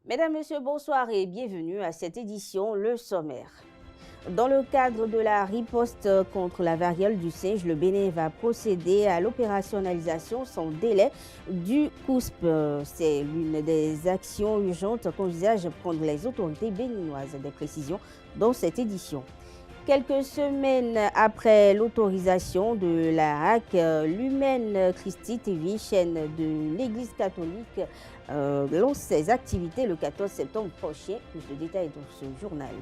Mesdames, Messieurs, bonsoir et bienvenue à cette édition, le sommaire. Dans le cadre de la riposte contre la variole du singe, le Bénin va procéder à l'opérationnalisation sans délai du COUSP. C'est l'une des actions urgentes qu'envisagent prendre les autorités béninoises. Des précisions dans cette édition. Quelques semaines après l'autorisation de la HAC, l'Humaine Christi TV, chaîne de l'Église catholique, lance ses activités le 14 septembre prochain. Plus de détails dans ce journal.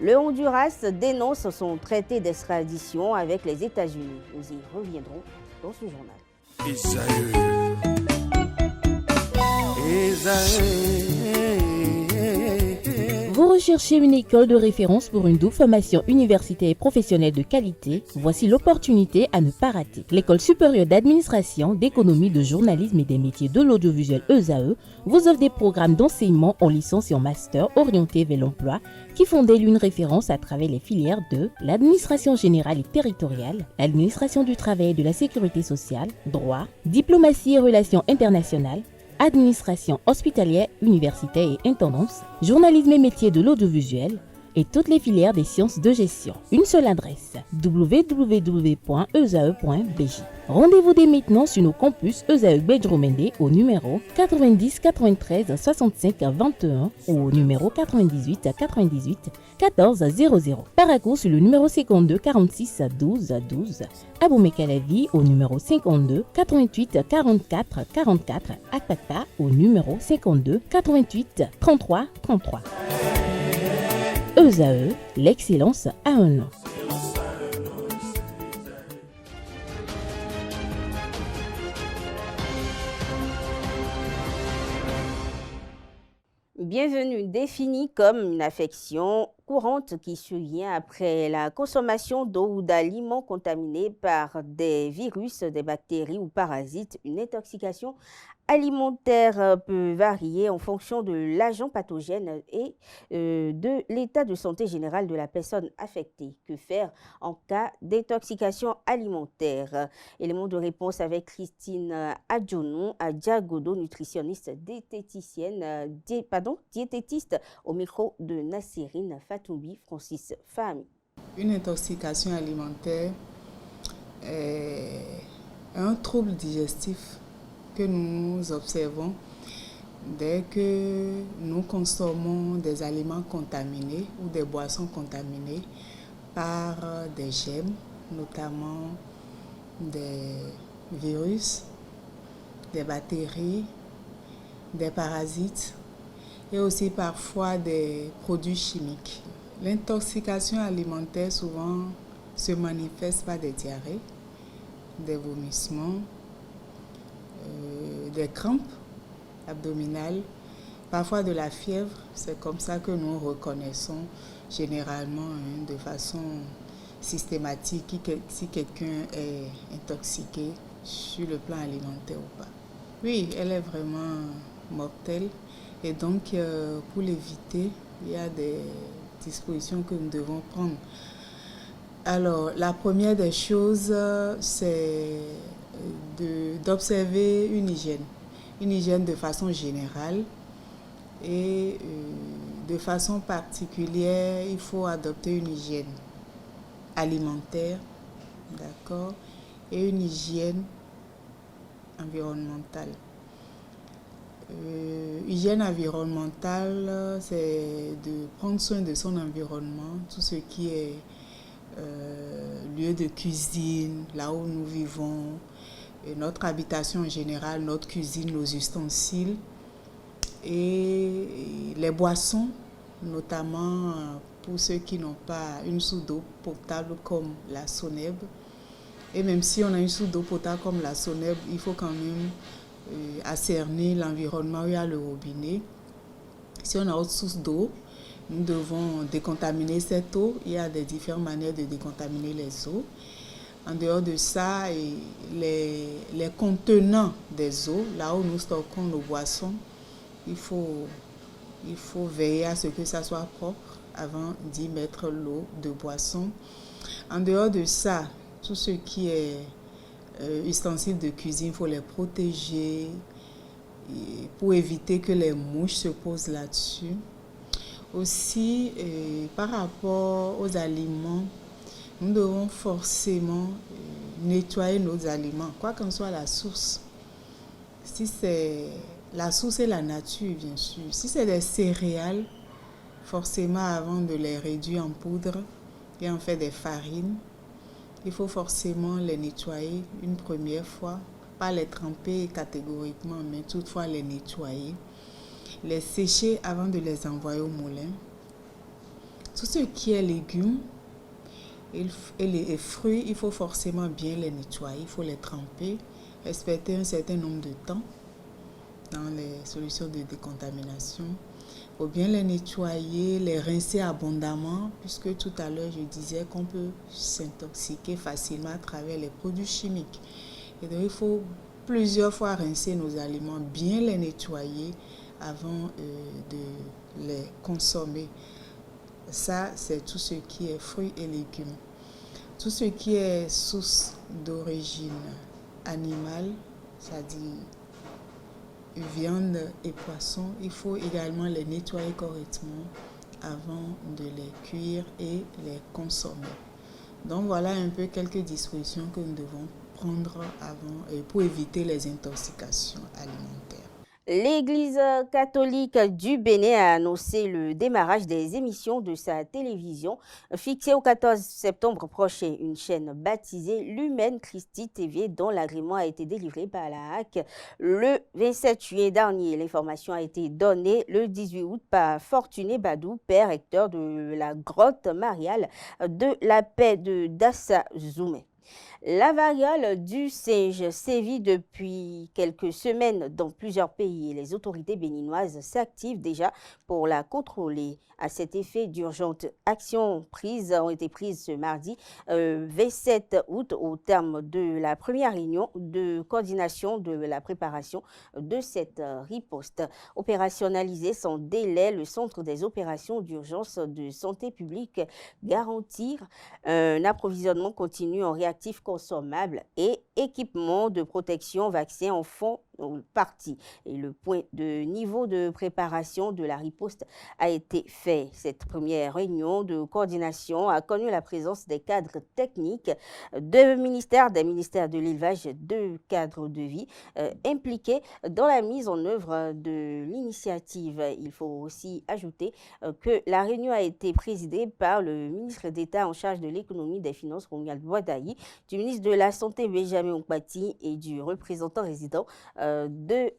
Le Honduras dénonce son traité d'extradition avec les États-Unis. Nous y reviendrons dans ce journal. Vous recherchez une école de référence pour une double formation universitaire et professionnelle de qualité? Voici l'opportunité à ne pas rater. L'École supérieure d'administration, d'économie, de journalisme et des métiers de l'audiovisuel ESAE vous offre des programmes d'enseignement en licence et en master orientés vers l'emploi qui font d'elle une référence à travers les filières de l'administration générale et territoriale, l'administration du travail et de la sécurité sociale, droit, diplomatie et relations internationales, administration hospitalière, universitaire et intendance, journalisme et métiers de l'audiovisuel et toutes les filières des sciences de gestion. Une seule adresse, www.esae.bj. Rendez-vous dès maintenant sur nos campus ESAE Bedjromende au numéro 90 93 65 21 ou au numéro 98 98 14 00. Paracourt sur le numéro 52 46 12 12. Aboumé-Calavi au numéro 52 88 44 44. Akpaka au numéro 52 88 33 33. ESAE, l'excellence à un nom. Bienvenue définie comme une affection courante qui survient après la consommation d'eau ou d'aliments contaminés par des virus, des bactéries ou parasites. Une intoxication alimentaire peut varier en fonction de l'agent pathogène et de l'état de santé général de la personne affectée. Que faire en cas d'intoxication alimentaire? Élément de réponse avec Christine Adjonou Adjagodo, nutritionniste diététiste au micro de Nassirine Fatoubi Francis Fahmi. Une intoxication alimentaire est un trouble digestif que nous observons dès que nous consommons des aliments contaminés ou des boissons contaminées par des germes, notamment des virus, des bactéries, des parasites et aussi parfois des produits chimiques. L'intoxication alimentaire souvent se manifeste par des diarrhées, des vomissements, des crampes abdominales, parfois de la fièvre. C'est comme ça que nous reconnaissons généralement de façon systématique si quelqu'un est intoxiqué sur le plan alimentaire ou pas. Oui, elle est vraiment mortelle et donc pour l'éviter, il y a des dispositions que nous devons prendre. Alors, la première des choses, c'est d'observer une hygiène de façon générale et de façon particulière, il faut adopter une hygiène alimentaire, d'accord, et une hygiène environnementale. Hygiène environnementale, c'est de prendre soin de son environnement, tout ce qui est lieu de cuisine, là où nous vivons, et notre habitation en général, notre cuisine, nos ustensiles et les boissons, notamment pour ceux qui n'ont pas une source d'eau potable comme la Soneb. Et même si on a une source d'eau potable comme la Soneb, il faut quand même assainir l'environnement où il y a le robinet. Si on a autre source d'eau, nous devons décontaminer cette eau. Il y a des différentes manières de décontaminer les eaux. En dehors de ça, les contenants des eaux, là où nous stockons nos boissons, il faut veiller à ce que ça soit propre avant d'y mettre l'eau de boisson. En dehors de ça, tout ce qui est ustensiles de cuisine, il faut les protéger. pour éviter que les mouches se posent là-dessus. Aussi, par rapport aux aliments, nous devons forcément nettoyer nos aliments, quoi qu'en soit la source. Si c'est la source et la nature, bien sûr. Si c'est des céréales, forcément, avant de les réduire en poudre et en faire des farines, il faut forcément les nettoyer une première fois, pas les tremper catégoriquement, mais toutefois les nettoyer, les sécher avant de les envoyer au moulin. Tout ce qui est légumes et les fruits, il faut forcément bien les nettoyer, il faut les tremper, respecter un certain nombre de temps dans les solutions de décontamination. Il faut bien les nettoyer, les rincer abondamment, puisque tout à l'heure je disais qu'on peut s'intoxiquer facilement à travers les produits chimiques. Et donc il faut plusieurs fois rincer nos aliments, bien les nettoyer avant de les consommer. Ça, c'est tout ce qui est fruits et légumes. Tout ce qui est source d'origine animale, c'est-à-dire viande et poisson, il faut également les nettoyer correctement avant de les cuire et les consommer. Donc voilà un peu quelques dispositions que nous devons prendre avant pour éviter les intoxications alimentaires. L'Église catholique du Bénin a annoncé le démarrage des émissions de sa télévision fixée au 14 septembre prochain. Une chaîne baptisée Lumen Christi TV dont l'agrément a été délivré par la HAC le 27 juillet dernier. L'information a été donnée le 18 août par Fortuné Badou, père recteur de la grotte mariale de la paix de Dassa Zoumé. La variole du singe sévit depuis quelques semaines dans plusieurs pays et les autorités béninoises s'activent déjà pour la contrôler. À cet effet, d'urgentes actions ont été prises ce mardi 27 août au terme de la première réunion de coordination de la préparation de cette riposte. Opérationnalisé sans délai, le Centre des opérations d'urgence de santé publique garantir un approvisionnement continu en réactifs consommables et équipements de protection vaccins en font partie. Et le point de niveau de préparation de la riposte a été fait. Cette première réunion de coordination a connu la présence des cadres techniques des ministères de l'élevage, de cadres de vie impliqués dans la mise en œuvre de l'initiative. Il faut aussi ajouter que la réunion a été présidée par le ministre d'État en charge de l'économie, des finances, Romuald Boadayi, du ministre de la Santé, Benjamin Okpati, et du représentant résident de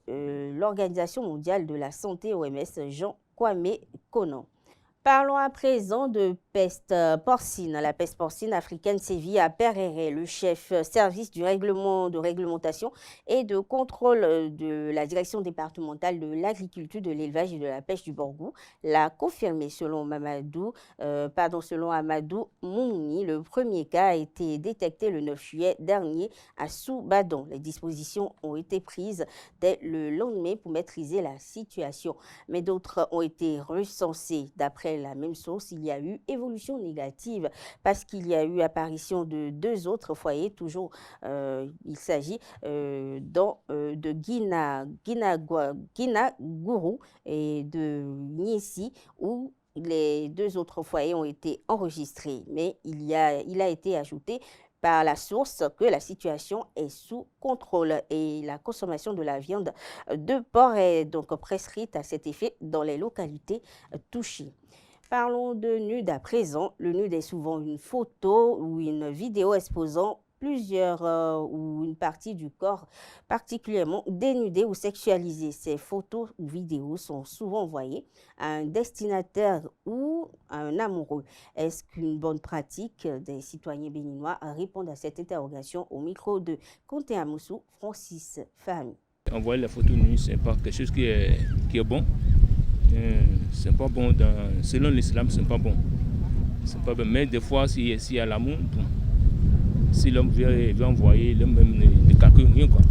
l'Organisation mondiale de la santé, OMS, Jean Kwame Konan. Parlons à présent de peste porcine. La peste porcine africaine sévit à Perere. Le chef service de réglementation et de contrôle de la direction départementale de l'agriculture, de l'élevage et de la pêche du Borgou l'a confirmé. Selon Amadou Moumouni, le premier cas a été détecté le 9 juillet dernier à Sous-Badon. Les dispositions ont été prises dès le lendemain pour maîtriser la situation, mais d'autres ont été recensées. D'après la même source, il y a eu évolution négative parce qu'il y a eu apparition de 2 autres foyers. Toujours, il s'agit de Guinagourou et de Niessi, où les 2 autres foyers ont été enregistrés. Mais il a été ajouté par la source que la situation est sous contrôle et la consommation de la viande de porc est donc prescrite à cet effet dans les localités touchées. Parlons de nude à présent. Le nude est souvent une photo ou une vidéo exposant plusieurs ou une partie du corps particulièrement dénudée ou sexualisée. Ces photos ou vidéos sont souvent envoyées à un destinataire ou à un amoureux. Est-ce qu'une bonne pratique des citoyens béninois? Répondent à cette interrogation au micro de Conté Amoussou, Francis Fahmi. Envoyer la photo nue, ce n'est pas quelque chose qui est bon. C'est pas bon, selon l'islam, c'est pas bon. Mais des fois, s'il y a l'amour, si l'homme veut envoyer, l'homme même ne calcule rien, quoi.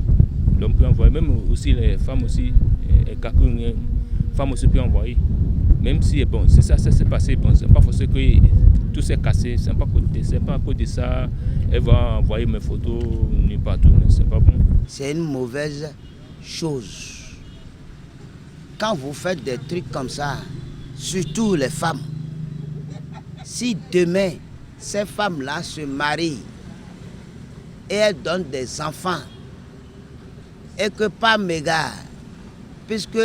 L'homme peut envoyer, même aussi les femmes aussi, elles calculent rien. Les femmes aussi peuvent envoyer. Même si, bon, si ça s'est passé, bon, c'est pas forcément que tout s'est cassé, c'est pas à cause de ça, elle va envoyer mes photos nulle partout, c'est pas bon. C'est une mauvaise chose. quand vous faites des trucs comme ça, surtout les femmes, si demain, ces femmes-là se marient et elles donnent des enfants, et que par mégarde, puisque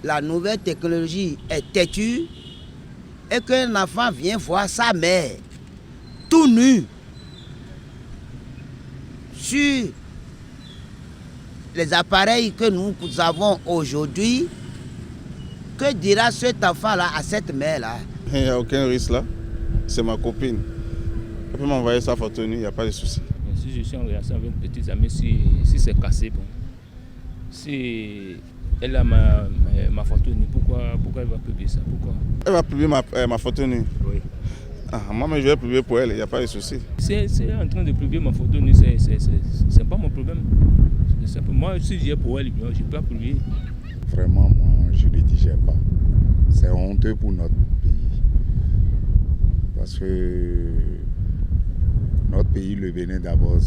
la nouvelle technologie est têtue, et qu'un enfant vient voir sa mère tout nu sur les appareils que nous avons aujourd'hui, que dira cet enfant-là à cette mère-là? Il n'y a aucun risque là, c'est ma copine. Elle peut m'envoyer sa photo nue, il n'y a pas de souci. Si je suis en relation avec une petite amie, si c'est cassé, bon. Si elle a ma photo nue, pourquoi elle va publier ça? Pourquoi? Elle va publier ma photo nue? Oui. Moi, mais je vais publier pour elle, il n'y a pas de souci. C'est en train de publier ma photo nue, c'est pas mon problème. Moi, si j'ai pour elle, je ne peux pas publier. Vraiment, moi, je ne digère pas. C'est honteux pour notre pays. Parce que notre pays, le Bénin d'abord,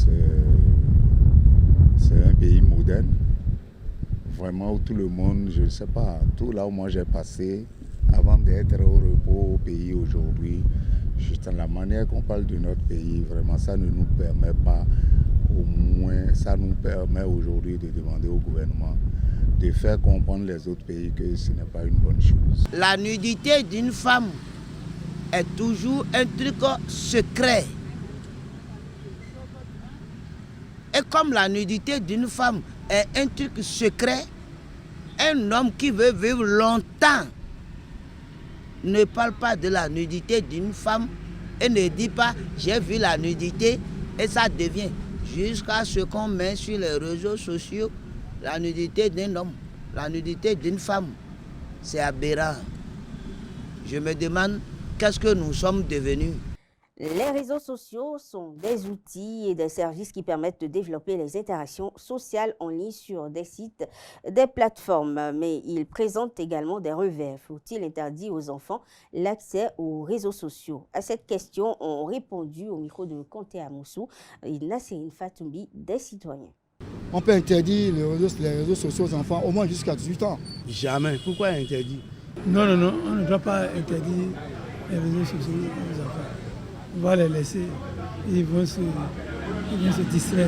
c'est un pays moderne. Vraiment, où tout le monde, je ne sais pas, tout là où moi j'ai passé, avant d'être au repos au pays aujourd'hui, juste dans la manière qu'on parle de notre pays, vraiment, ça ne nous permet pas, au moins, ça nous permet aujourd'hui de demander au gouvernement de faire comprendre les autres pays que ce n'est pas une bonne chose. La nudité d'une femme est toujours un truc secret. Et comme la nudité d'une femme est un truc secret, un homme qui veut vivre longtemps ne parle pas de la nudité d'une femme et ne dit pas j'ai vu la nudité et ça devient jusqu'à ce qu'on met sur les réseaux sociaux la nudité d'un homme, la nudité d'une femme. C'est aberrant. Je me demande qu'est-ce que nous sommes devenus. Les réseaux sociaux sont des outils et des services qui permettent de développer les interactions sociales en ligne sur des sites, des plateformes. Mais ils présentent également des revers. Faut-il interdire aux enfants l'accès aux réseaux sociaux? À cette question ont répondu au micro de Conté Amoussou et Nassirine Fatoumbi, des citoyens. On peut interdire les réseaux sociaux aux enfants au moins jusqu'à 18 ans. Jamais. Pourquoi interdire? Non, on ne doit pas interdire les réseaux sociaux aux enfants. On va les laisser, ils vont se distraire.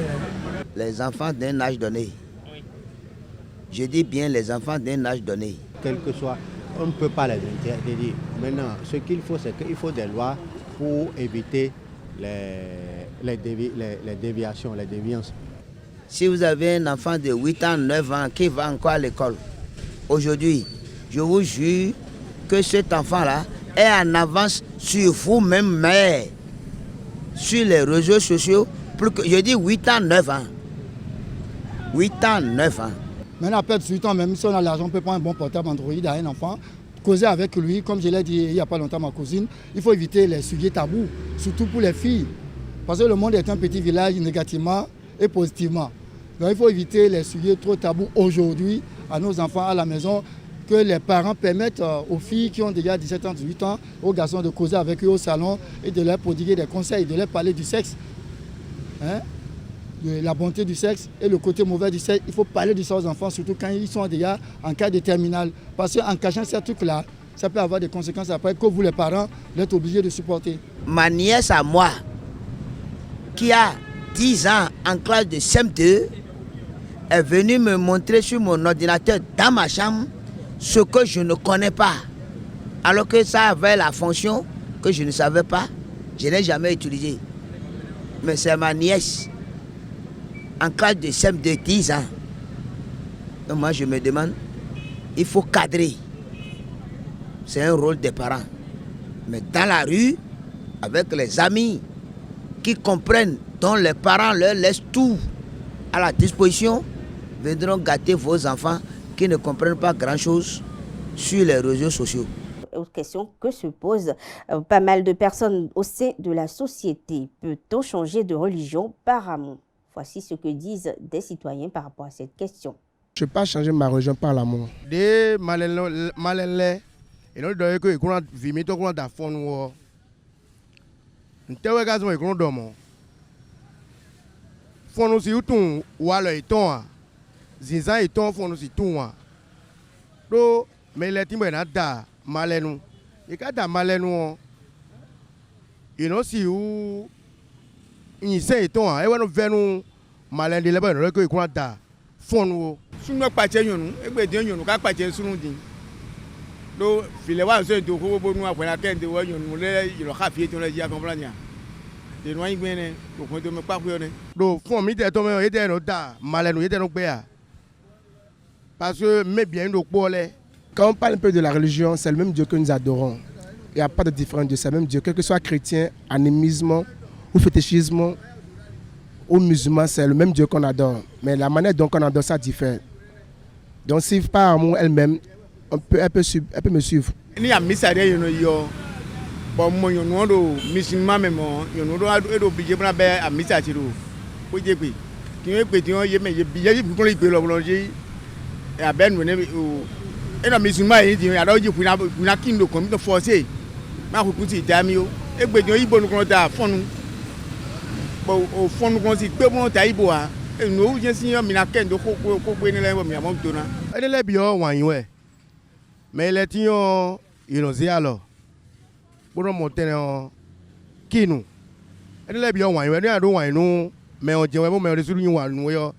Les enfants d'un âge donné, je dis bien les enfants d'un âge donné. Quel que soit, on ne peut pas les interdire. Maintenant, ce qu'il faut, c'est qu'il faut des lois pour éviter les déviations, les déviances. Si vous avez un enfant de 8 ans, 9 ans qui va encore à l'école, aujourd'hui, je vous jure que cet enfant-là est en avance sur vous-même, mère, sur les réseaux sociaux, plus que, je dis 8 ans, 9 ans. 8 ans, 9 ans. Maintenant, après 18 ans, même si on a l'argent, on peut prendre un bon portable Android à un enfant, causer avec lui, comme je l'ai dit il n'y a pas longtemps à ma cousine, il faut éviter les sujets tabous, surtout pour les filles. Parce que le monde est un petit village négativement et positivement. Donc il faut éviter les sujets trop tabous aujourd'hui à nos enfants à la maison, que les parents permettent aux filles qui ont déjà 17 ans, 18 ans, aux garçons de causer avec eux au salon et de leur prodiguer des conseils, de leur parler du sexe, de la bonté du sexe et le côté mauvais du sexe. Il faut parler de ça aux enfants, surtout quand ils sont déjà en cas de terminale. Parce qu'en cachant ces trucs-là, ça peut avoir des conséquences après que vous, les parents, vous êtes obligés de supporter. Ma nièce à moi, qui a 10 ans en classe de CM2, est venue me montrer sur mon ordinateur dans ma chambre ce que je ne connais pas. Alors que ça avait la fonction que je ne savais pas, je n'ai jamais utilisé. Mais c'est ma nièce, en classe de CM2, 10 ans. Et moi je me demande, il faut cadrer. C'est un rôle des parents. Mais dans la rue, avec les amis qui comprennent, dont les parents leur laissent tout à la disposition, viendront gâter vos enfants qui ne comprennent pas grand-chose sur les réseaux sociaux. Autre question que se posent pas mal de personnes au sein de la société. Peut-on changer de religion par amour? Voici ce que disent des citoyens par rapport à cette question. Je ne peux pas changer ma religion par l'amour. Des malèles, et nous devons que nous vivons dans la fond. Nous devons que nous dormons. Fond nous si tout ou alors éton, zizan éton fond nous si tout. Do mais les timbre na da malenu. Et quand da malenu si ou ni se ton e wonu venu malen de leba no ko ikun da fonu sunu pache nyonu egbe de nyonu ka pache sunu din do file wa so do ko bo nu apena kende wo nyonu le ilo ka fie ton le ya comprendre de no igbe ne do ko do me pa ku ne do fun mi de to me e de no da malenu e de no gbe ya parce que mais bien do pole. Quand on parle un peu de la religion, c'est le même Dieu que nous adorons. Il n'y a pas de différence Dieu, c'est le même Dieu. Quel que soit chrétien, animisme ou fétichisme ou musulman, c'est le même Dieu qu'on adore. Mais la manière dont on adore ça diffère. Donc si par amour elle-même, elle peut me suivre. Il y a missa de yo bon mo yo no do musulman même yo no do obligé pour be a missa ti do. Ko je pe. Ki o pe ti o ye me ye bi ye bi ko le pe lo je e abenu ne o e no musulman yi ti ya do ji kuna kindo ko mi to forcer. Ma ko kuti dami o. E gbe ti o ibo nu ko da fonu. O fonu ko si pe mo ta ibo a. E no je si mi na kendo ko pe ni le mi amo do na. E le bi o wan yin we. Mais les tiens, ils nous disent alors, pour nous monter en kinu. Et les biens, on est à nous, mais on dit, mais on est sur nous, on est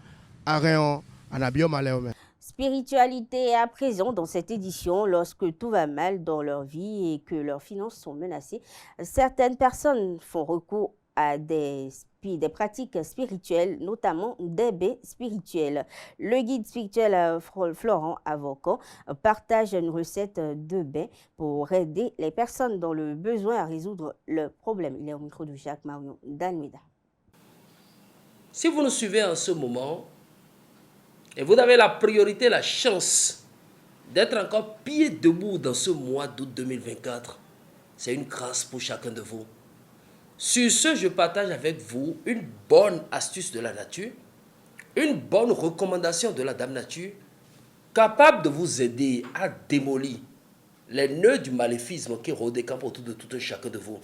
à rien, on a bien mal. Spiritualité est à présent dans cette édition lorsque tout va mal dans leur vie et que leurs finances sont menacées. Certaines personnes font recours à des pratiques spirituelles, notamment des bains spirituels. Le guide spirituel Florent Avocat partage une recette de bain pour aider les personnes dans le besoin à résoudre leurs problèmes. Il est au micro de Jacques Marion d'Almeida. Si vous nous suivez en ce moment, et vous avez la priorité, la chance d'être encore pied debout dans ce mois d'août 2024, c'est une grâce pour chacun de vous. Sur ce, je partage avec vous une bonne astuce de la nature, une bonne recommandation de la Dame Nature, capable de vous aider à démolir les nœuds du maléfisme qui rôdent et campent autour de tout un chacun de vous.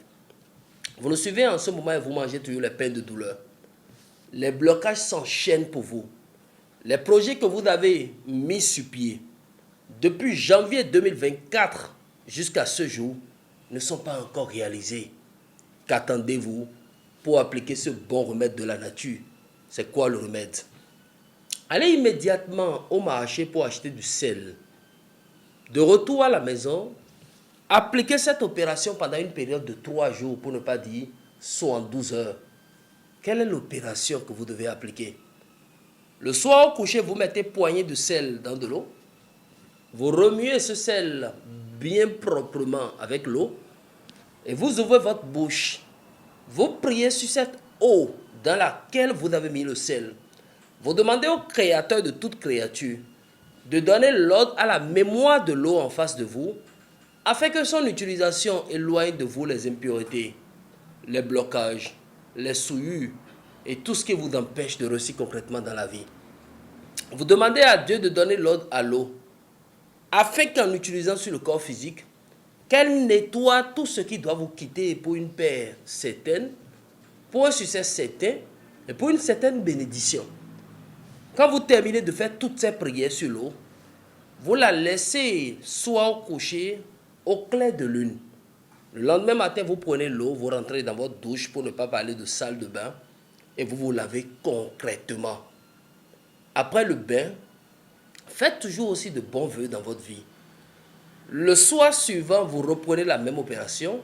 Vous nous suivez en ce moment et vous mangez toujours les peines de douleur. Les blocages s'enchaînent pour vous. Les projets que vous avez mis sur pied depuis janvier 2024 jusqu'à ce jour ne sont pas encore réalisés. Qu'attendez-vous pour appliquer ce bon remède de la nature? C'est quoi le remède? Allez immédiatement au marché pour acheter du sel. De retour à la maison, appliquez cette opération pendant une période de 3 jours, pour ne pas dire 72 heures. Quelle est l'opération que vous devez appliquer? Le soir au coucher, vous mettez poignée de sel dans de l'eau. Vous remuez ce sel bien proprement avec l'eau. Et vous ouvrez votre bouche. Vous priez sur cette eau dans laquelle vous avez mis le sel. Vous demandez au Créateur de toute créature de donner l'ordre à la mémoire de l'eau en face de vous, afin que son utilisation éloigne de vous les impuretés, les blocages, les souillures et tout ce qui vous empêche de réussir concrètement dans la vie. Vous demandez à Dieu de donner l'ordre à l'eau, afin qu'en utilisant sur le corps physique, qu'elle nettoie tout ce qui doit vous quitter pour une paix certaine, pour un succès certain et pour une certaine bénédiction. Quand vous terminez de faire toutes ces prières sur l'eau, vous la laissez soit au coucher, au clair de lune. Le lendemain matin, vous prenez l'eau, vous rentrez dans votre douche pour ne pas parler de salle de bain et vous vous lavez concrètement. Après le bain, faites toujours aussi de bons vœux dans votre vie. Le soir suivant, vous reprenez la même opération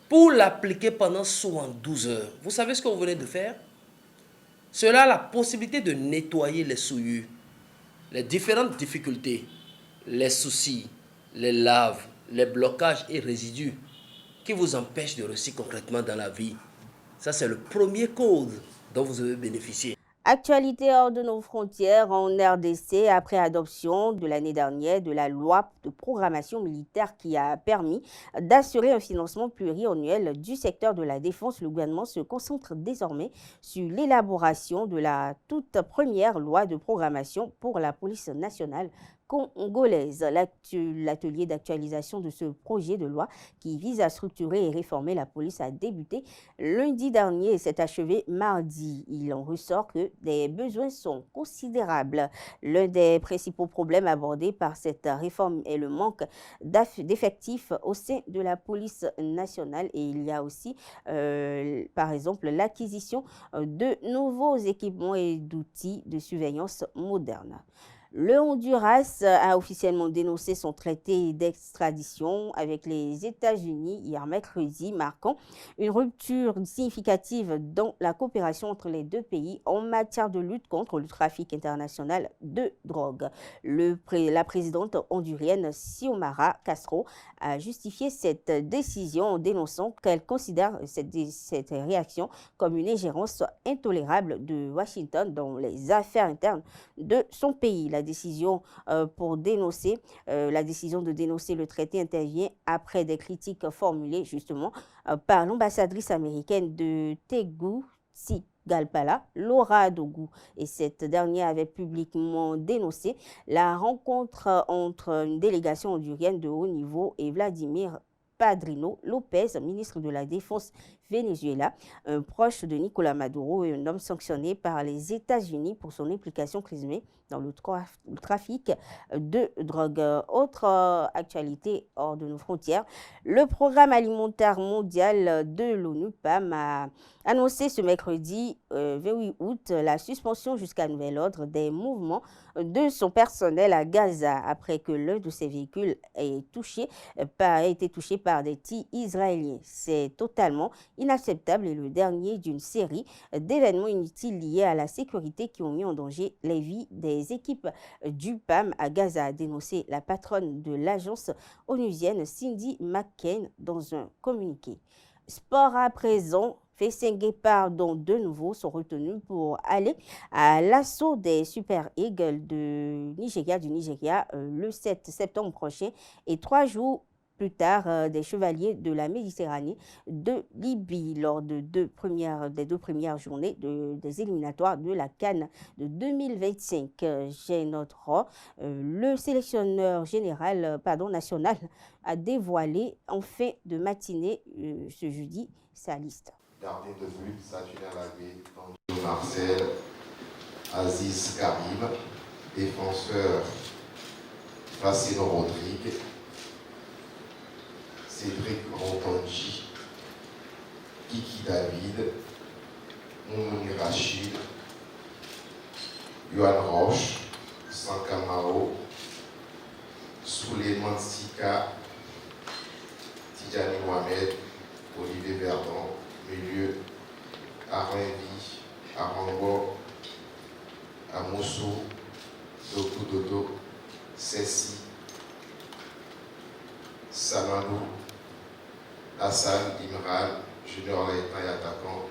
pour l'appliquer pendant 72 heures. Vous savez ce que vous venez de faire? Cela a la possibilité de nettoyer les souillures, les différentes difficultés, les soucis, les laves, les blocages et résidus qui vous empêchent de réussir concrètement dans la vie. Ça, c'est le premier code dont vous avez bénéficié. Actualité hors de nos frontières en RDC après adoption de l'année dernière de la loi de programmation militaire qui a permis d'assurer un financement pluriannuel du secteur de la défense. Le gouvernement se concentre désormais sur l'élaboration de la toute première loi de programmation pour la police nationale congolaise. L'atelier d'actualisation de ce projet de loi qui vise à structurer et réformer la police a débuté lundi dernier et s'est achevé mardi. Il en ressort que des besoins sont considérables. L'un des principaux problèmes abordés par cette réforme est le manque d'effectifs au sein de la police nationale et il y a aussi, par exemple, l'acquisition de nouveaux équipements et d'outils de surveillance modernes. Le Honduras a officiellement dénoncé son traité d'extradition avec les États-Unis hier mercredi, marquant une rupture significative dans la coopération entre les deux pays en matière de lutte contre le trafic international de drogue. La présidente hondurienne Xiomara Castro a justifié cette décision en dénonçant qu'elle considère cette réaction comme une ingérence intolérable de Washington dans les affaires internes de son pays. La décision de dénoncer le traité intervient après des critiques formulées justement par l'ambassadrice américaine de Tegucigalpa, Laura Dogu, et cette dernière avait publiquement dénoncé la rencontre entre une délégation hondurienne de haut niveau et Vladimir Padrino Lopez, ministre de la Défense Venezuela, un proche de Nicolás Maduro et un homme sanctionné par les États-Unis pour son implication présumée dans le trafic de drogue. Autre actualité hors de nos frontières, le Programme alimentaire mondial de l'ONU, PAM, a annoncé ce mercredi 28 août la suspension jusqu'à nouvel ordre des mouvements de son personnel à Gaza après que l'un de ses véhicules a été touché par des tirs israéliens. C'est totalement inacceptable et le dernier d'une série d'événements inutiles liés à la sécurité qui ont mis en danger les vies des équipes du PAM à Gaza, a dénoncé la patronne de l'agence onusienne Cindy McCain dans un communiqué. Sport à présent. 5 guépards, dont 2 nouveaux, sont retenus pour aller à l'assaut des Super Eagles du Nigeria le 7 septembre prochain et 3 jours plus tard des Chevaliers de la Méditerranée de Libye lors des deux premières journées des éliminatoires de la CAN de 2025. J'ai notre le sélectionneur national a dévoilé en fin de matinée ce jeudi sa liste. Gardien de but, Saturnin Lagué, Tanguy Marcel, Aziz Karim, défenseur Facino Rodrigue, Cédric Rontonji, Kiki David, Moumouni Rachid, Yohan Roche, Sankamao, Souleymane Sika, Tidjani Mohamed, Olivier Verdon, Milieu, Arenvi, Arango, Amoussou, Dodo, Cessi, Samadou, Hassan, Imran, Junior Laïtan et attaquant,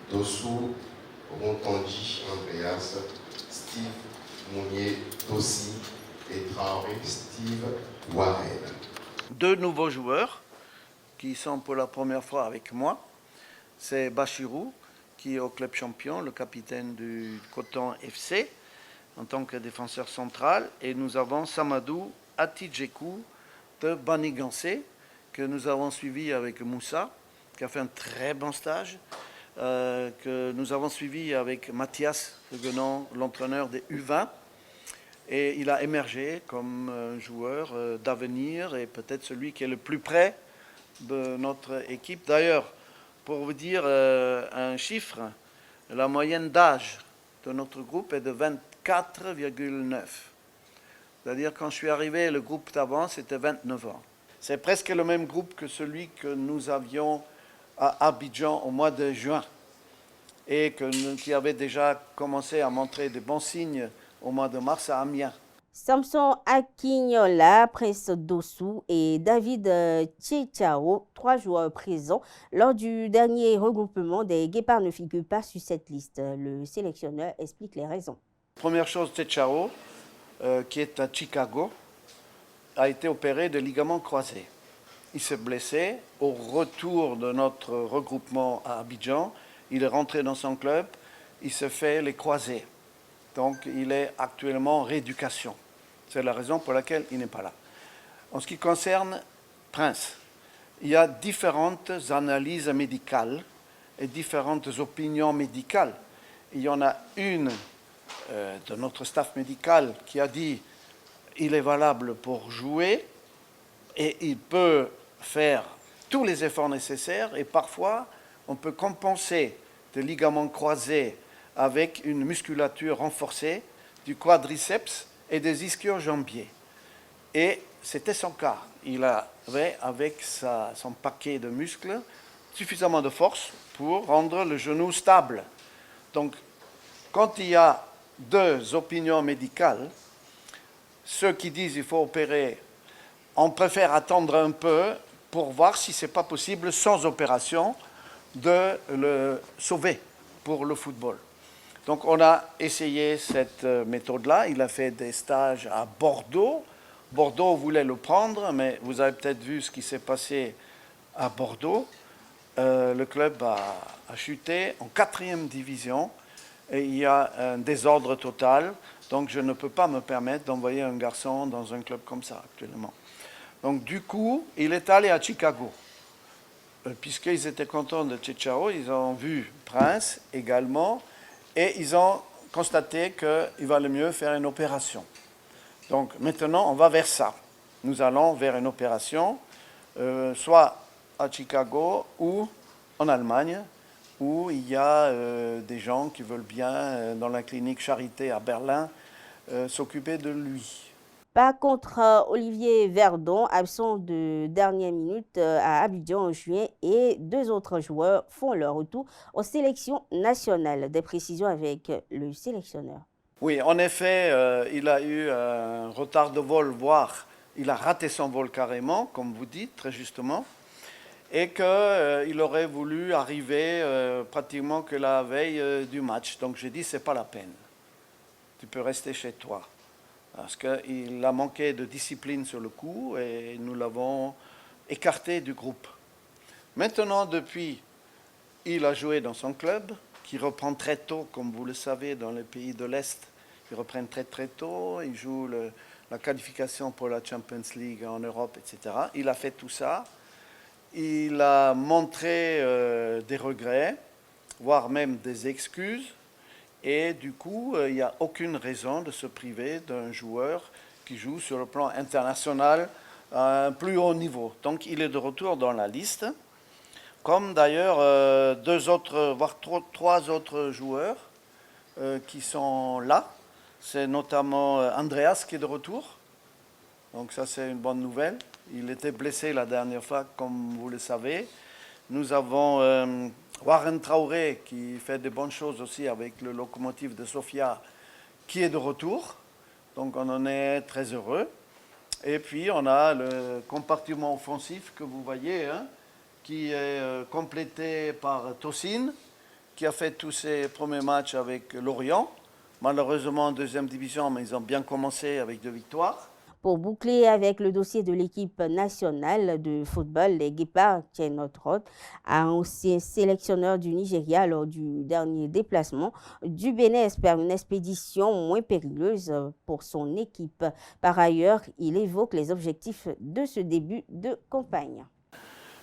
Dossou, Rontondi, Andreas, Steve Mounier, Dossi et Traoré, Steve Warren. 2 nouveaux joueurs qui sont pour la première fois avec moi. C'est Bachirou, qui est au club champion, le capitaine du Coton FC, en tant que défenseur central. Et nous avons Samadou Atidjekou de Banigansé, que nous avons suivi avec Moussa, qui a fait un très bon stage, que nous avons suivi avec Mathias Huguenon, l'entraîneur des U20. Et il a émergé comme un joueur d'avenir et peut-être celui qui est le plus près de notre équipe. D'ailleurs, pour vous dire un chiffre, la moyenne d'âge de notre groupe est de 24,9. C'est-à-dire quand je suis arrivé, le groupe d'avant, c'était 29 ans. C'est presque le même groupe que celui que nous avions à Abidjan au mois de juin et qui avait déjà commencé à montrer de bons signes au mois de mars à Amiens. Samson Akignola, Prince Dossou et David Tchechao, 3 joueurs présents lors du dernier regroupement des Guépards, ne figurent pas sur cette liste. Le sélectionneur explique les raisons. Première chose, Tchechao, qui est à Chicago, a été opéré de ligaments croisés. Il s'est blessé. Au retour de notre regroupement à Abidjan, il est rentré dans son club, il se fait les croisés. Donc il est actuellement en rééducation. C'est la raison pour laquelle il n'est pas là. En ce qui concerne Prince, il y a différentes analyses médicales et différentes opinions médicales il y en a une de notre staff médical qui a dit il est valable pour jouer et il peut faire tous les efforts nécessaires et parfois on peut compenser des ligaments croisés avec une musculature renforcée du quadriceps et des ischio-jambiers. Et c'était son cas. Il avait, avec son paquet de muscles, suffisamment de force pour rendre le genou stable. Donc, quand il y a deux opinions médicales, ceux qui disent qu'il faut opérer, on préfère attendre un peu pour voir si ce n'est pas possible, sans opération, de le sauver pour le football. Donc on a essayé cette méthode-là. Il a fait des stages à Bordeaux. Bordeaux voulait le prendre, mais vous avez peut-être vu ce qui s'est passé à Bordeaux. Le club a chuté en 4e division et il y a un désordre total. Donc je ne peux pas me permettre d'envoyer un garçon dans un club comme ça actuellement. Donc du coup, il est allé à Chicago. Puisqu'ils étaient contents de Chicharo, ils ont vu Prince également et ils ont constaté qu'il valait mieux faire une opération. Donc maintenant, on va vers ça. Nous allons vers une opération, soit à Chicago ou en Allemagne, où il y a des gens qui veulent bien, dans la clinique Charité à Berlin, s'occuper de lui. Pas contre Olivier Verdon, absent de dernière minute à Abidjan en juin, et 2 autres joueurs font leur retour aux sélections nationales. Des précisions avec le sélectionneur. Oui, en effet, il a eu un retard de vol, voire il a raté son vol carrément, comme vous dites très justement, et qu'il aurait voulu arriver pratiquement que la veille du match. Donc j'ai dit, c'est pas la peine. Tu peux rester chez toi. Parce qu'il a manqué de discipline sur le coup et nous l'avons écarté du groupe. Maintenant, depuis, il a joué dans son club, qui reprend très tôt, comme vous le savez, dans les pays de l'Est. Ils reprennent très très tôt, ils jouent la qualification pour la Champions League en Europe, etc. Il a fait tout ça. Il a montré des regrets, voire même des excuses. Et du coup, il n'y a aucune raison de se priver d'un joueur qui joue sur le plan international à un plus haut niveau. Donc il est de retour dans la liste, comme d'ailleurs 2 autres, voire 3 autres joueurs qui sont là. C'est notamment Andreas qui est de retour. Donc ça, c'est une bonne nouvelle. Il était blessé la dernière fois, comme vous le savez. Nous avons Warren Traoré, qui fait de bonnes choses aussi avec le Lokomotiv de Sofia, qui est de retour. Donc on en est très heureux. Et puis on a le compartiment offensif que vous voyez, hein, qui est complété par Tosin, qui a fait tous ses premiers matchs avec Lorient. Malheureusement en 2e division, mais ils ont bien commencé avec 2 victoires. Pour boucler avec le dossier de l'équipe nationale de football, les Guépards tiennent notre hôte, ancien sélectionneur du Nigeria lors du dernier déplacement du Bénin, espère une expédition moins périlleuse pour son équipe. Par ailleurs, il évoque les objectifs de ce début de campagne.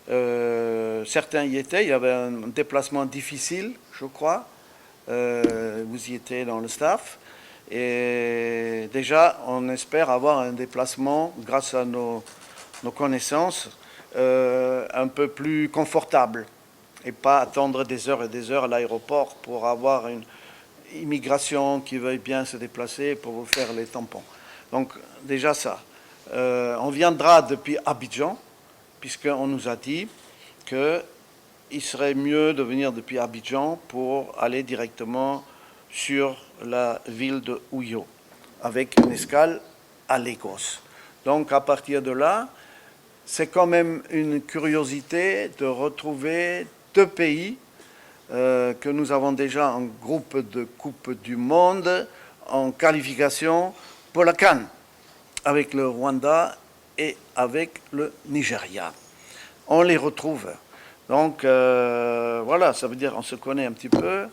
Certains y étaient, il y avait un déplacement difficile, je crois. Vous y étiez dans le staff. Et déjà, on espère avoir un déplacement, grâce à nos connaissances, un peu plus confortable et pas attendre des heures et des heures à l'aéroport pour avoir une immigration qui veuille bien se déplacer pour vous faire les tampons. Donc déjà ça. On viendra depuis Abidjan, puisqu'on nous a dit qu'il serait mieux de venir depuis Abidjan pour aller directement sur la ville de Uyo, avec une escale à Lagos. Donc à partir de là, c'est quand même une curiosité de retrouver 2 pays que nous avons déjà en groupe de Coupe du Monde, en qualification pour la CAN, avec le Rwanda et avec le Nigeria. On les retrouve. Donc voilà, ça veut dire qu'on se connaît un petit peu.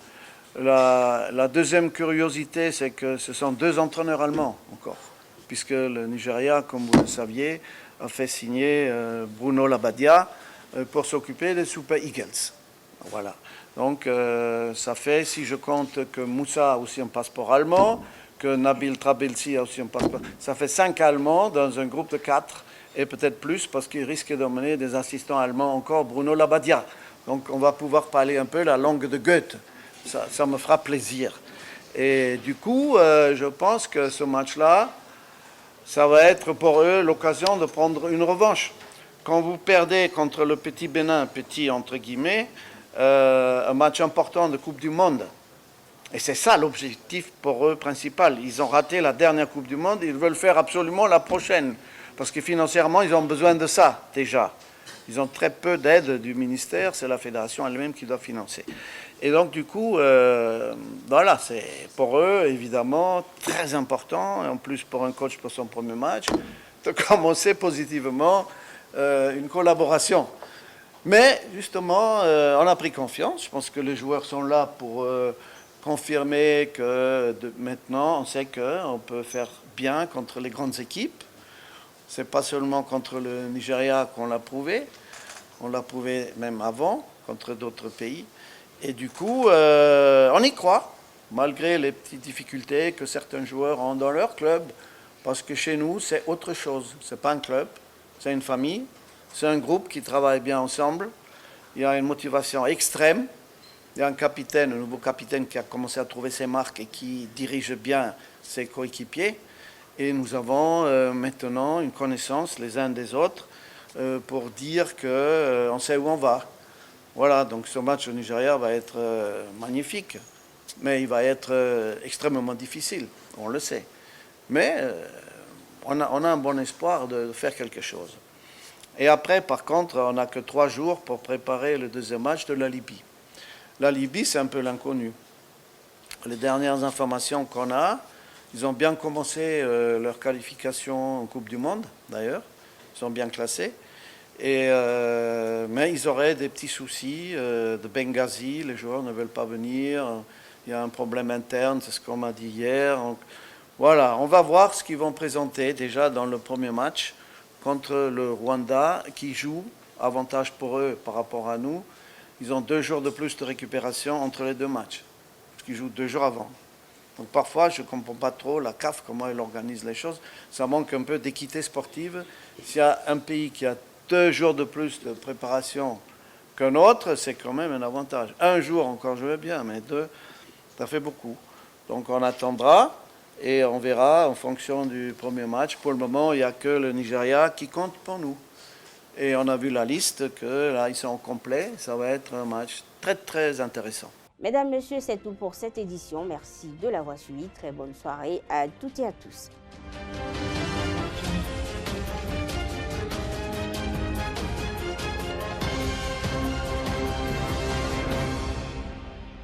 La deuxième curiosité, c'est que ce sont 2 entraîneurs allemands encore, puisque le Nigeria, comme vous le saviez, a fait signer Bruno Labbadia pour s'occuper des Super Eagles. Voilà. Donc ça fait, si je compte que Moussa a aussi un passeport allemand, que Nabil Trabelsi a aussi un passeport, ça fait 5 Allemands dans un groupe de 4 et peut-être plus parce qu'il risque d'emmener des assistants allemands encore, Bruno Labbadia. Donc on va pouvoir parler un peu la langue de Goethe. Ça me fera plaisir. Et du coup, je pense que ce match-là, ça va être pour eux l'occasion de prendre une revanche. Quand vous perdez contre le petit Bénin, petit entre guillemets, un match important de Coupe du Monde, et c'est ça l'objectif pour eux principal. Ils ont raté la dernière Coupe du Monde, ils veulent faire absolument la prochaine, parce que financièrement, ils ont besoin de ça déjà. Ils ont très peu d'aide du ministère, c'est la fédération elle-même qui doit financer. Et donc du coup, voilà, c'est pour eux évidemment très important, et en plus pour un coach pour son premier match, de commencer positivement une collaboration. Mais justement, on a pris confiance. Je pense que les joueurs sont là pour confirmer que maintenant, on sait qu'on peut faire bien contre les grandes équipes. Ce n'est pas seulement contre le Nigeria qu'on l'a prouvé. On l'a prouvé même avant, contre d'autres pays. Et du coup, on y croit, malgré les petites difficultés que certains joueurs ont dans leur club. Parce que chez nous, c'est autre chose. Ce n'est pas un club, c'est une famille. C'est un groupe qui travaille bien ensemble. Il y a une motivation extrême. Il y a un capitaine, un nouveau capitaine qui a commencé à trouver ses marques et qui dirige bien ses coéquipiers. Et nous avons maintenant une connaissance les uns des autres pour dire qu'on sait où on va. Voilà, donc ce match au Nigeria va être magnifique, mais il va être extrêmement difficile, on le sait. Mais on a un bon espoir de faire quelque chose. Et après, par contre, on n'a que 3 jours pour préparer le deuxième match de la Libye. La Libye, c'est un peu l'inconnu. Les dernières informations qu'on a, ils ont bien commencé leur qualification en Coupe du Monde, d'ailleurs. Ils sont bien classés. Mais ils auraient des petits soucis de Benghazi. Les joueurs ne veulent pas venir. Il y a un problème interne, c'est ce qu'on m'a dit hier. Donc, voilà, on va voir ce qu'ils vont présenter déjà dans le premier match contre le Rwanda, qui joue, avantage pour eux par rapport à nous. Ils ont 2 jours de plus de récupération entre les 2 matchs, parce qu'ils jouent 2 jours avant. Donc parfois, je ne comprends pas trop la CAF, comment elle organise les choses. Ça manque un peu d'équité sportive. S'il y a un pays qui a 2 jours de plus de préparation qu'un autre, c'est quand même un avantage. 1 jour encore, je veux bien, mais 2, ça fait beaucoup. Donc on attendra et on verra en fonction du premier match. Pour le moment, il n'y a que le Nigeria qui compte pour nous. Et on a vu la liste, que là, ils sont complets. Ça va être un match très, très intéressant. Mesdames, Messieurs, c'est tout pour cette édition. Merci de l'avoir suivi. Très bonne soirée à toutes et à tous.